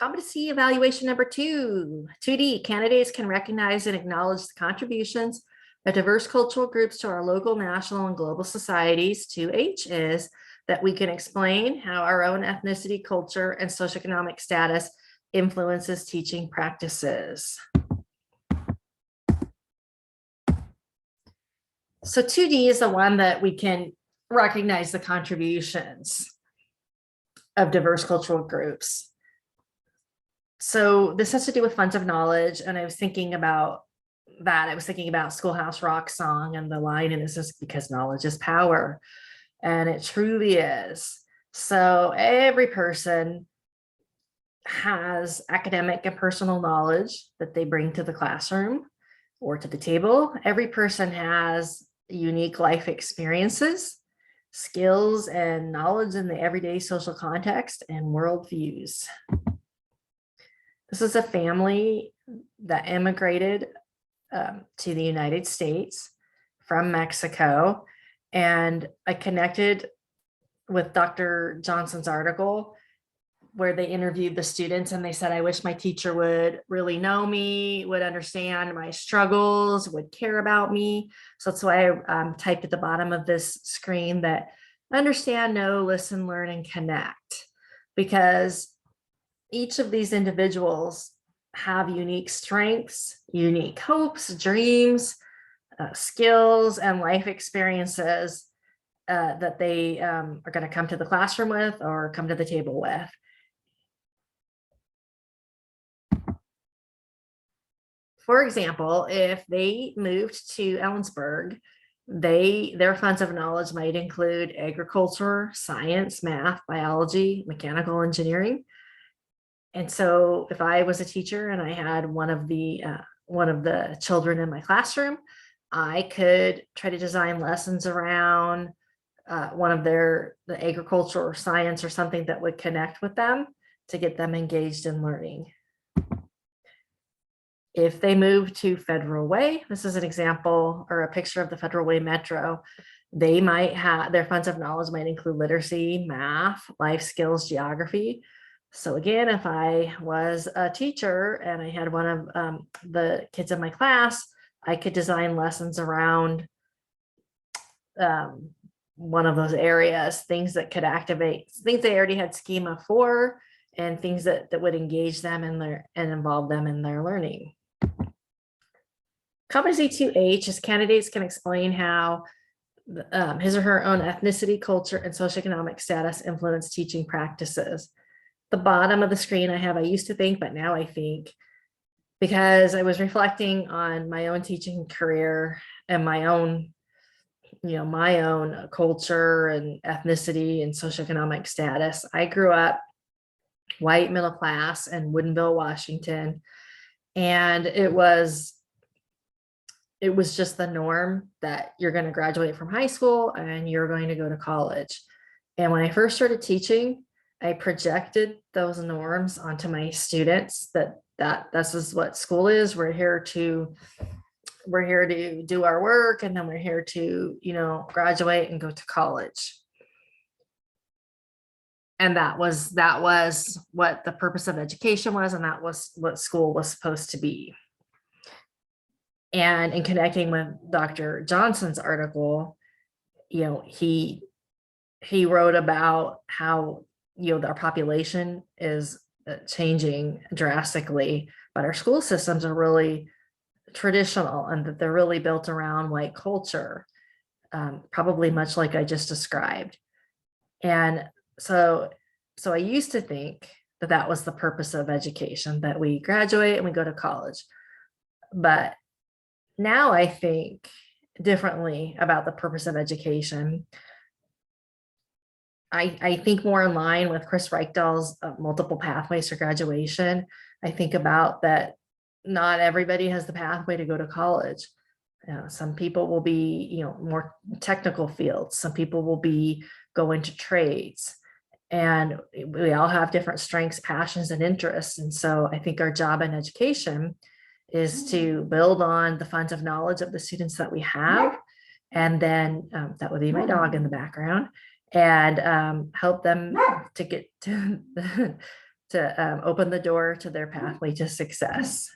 Competency evaluation number 2D. Candidates can recognize and acknowledge the contributions of diverse cultural groups to our local, national, and global societies. 2H is that we can explain how our own ethnicity, culture, and socioeconomic status influences teaching practices. So 2D is the one that we can recognize the contributions of diverse cultural groups. So this has to do with funds of knowledge. And I was thinking about that. I was thinking about Schoolhouse Rock song and the line, and this is because knowledge is power. And it truly is. So every person has academic and personal knowledge that they bring to the classroom or to the table. Every person has unique life experiences, skills, and knowledge in the everyday social context and worldviews. This is a family that immigrated to the United States from Mexico. And I connected with Dr. Johnson's article where they interviewed the students, and they said, I wish my teacher would really know me, would understand my struggles, would care about me. So that's why I typed at the bottom of this screen that understand, know, listen, learn, and connect, because each of these individuals have unique strengths, unique hopes, dreams, skills, and life experiences that they are going to come to the classroom with or come to the table with. For example, if they moved to Ellensburg, their funds of knowledge might include agriculture, science, math, biology, mechanical engineering. And so if I was a teacher and I had one of the children in my classroom, I could try to design lessons around one of the agriculture or science or something that would connect with them to get them engaged in learning. If they move to Federal Way, this is an example or a picture of the Federal Way Metro, they might have, their funds of knowledge might include literacy, math, life skills, geography. So again, if I was a teacher and I had one of the kids in my class, I could design lessons around one of those areas, things that could activate, things they already had schema for, and things that would engage them in their and involve them in their learning. Competency 2H is candidates can explain how his or her own ethnicity, culture, and socioeconomic status influence teaching practices. The bottom of the screen I have, I used to think, but now I think, because I was reflecting on my own teaching career and my own culture and ethnicity and socioeconomic status. I grew up white, middle class in Woodinville, Washington. And it was just the norm that you're going to graduate from high school and you're going to go to college. And when I first started teaching, I projected those norms onto my students that this is what school is. We're here to do our work, and then we're here to, graduate and go to college. And that was what the purpose of education was, and that was what school was supposed to be. And in connecting with Dr. Johnson's article, he wrote about how our population is changing drastically, but our school systems are really traditional and that they're really built around white culture, probably much like I just described. And so I used to think that was the purpose of education, that we graduate and we go to college. But now I think differently about the purpose of education. I think more in line with Chris Reichdahl's multiple pathways to graduation. I think about that not everybody has the pathway to go to college. Some people will be, more technical fields. Some people will go into trades. And we all have different strengths, passions, and interests. And so I think our job in education is to build on the funds of knowledge of the students that we have. And then that would be my dog in the background, and help them to get to to open the door to their pathway to success.